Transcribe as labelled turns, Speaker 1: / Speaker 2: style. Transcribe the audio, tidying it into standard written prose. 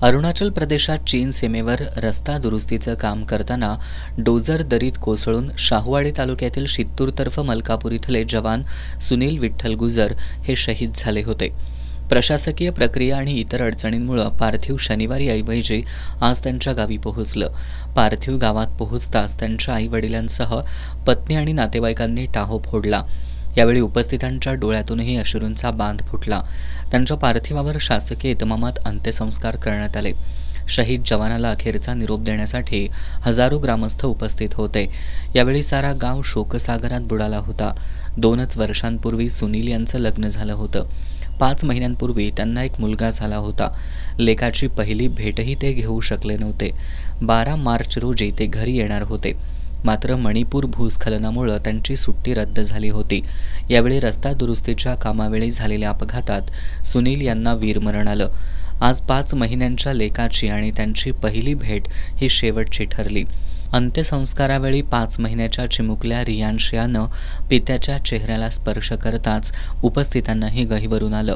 Speaker 1: अरुणाचल प्रदेशात चीन सीमेवर रस्ता दुरुस्तीचं काम करताना डोजर दरीत कोसळून शाहूवाडी तालुक्यातील शित्तूरतर्फ मलकापूर इथले जवान सुनील विठ्ठल गुजर हे शहीद झाले होते। प्रशासकीय प्रक्रिया आणि इतर अडचणींमुळे पार्थिव शनिवारी ऐवजी आज त्यांच्या गावी पोहोचलं। पार्थिव गावात पोहोचताच त्यांच्या आईवडिलांसह पत्नी आणि नातेवाईकांनी टाहो फोडला। यावेळी उपस्थितांच्या डोळ्यातूनही अश्रूंचा बांध फुटला। त्यांच्या पार्थिवावर शासकीय इतमामात अंत्यसंस्कार करण्यात आले। शहीद जवानाला अखेरचा निरोप देण्यासाठी हजारो ग्रामस्थ उपस्थित होते। यावेळी सारा गाव शोकसागरात बुडाला होता। 2च वर्षांपूर्वी सुनील यांचं लग्न झालं होतं। 5 महिन्यांपूर्वी त्यांना एक मुलगा झाला होता। लेकाची पहिली भेटही ते घेऊ शकले नव्हते। 12 मार्च रोजी ते घरी येणार होते, मात्र मणिपूर भूस्खलनामुळे त्यांची सुट्टी रद्द झाली होती। यावेळी रस्ता दुरुस्तीच्या कामावेळी झालेल्या अपघातात सुनील यांना वीरमरण आलं। आज 5 महिन्यांच्या लेकाची आणि त्यांची पहिली भेट ही शेवटची ठरली। अंत्यसंस्कारावेळी 5 महिन्याच्या चिमुकल्या रियांश यानं पित्याच्या चेहऱ्याला स्पर्श करताच उपस्थितांनाही गहिवरून आलं।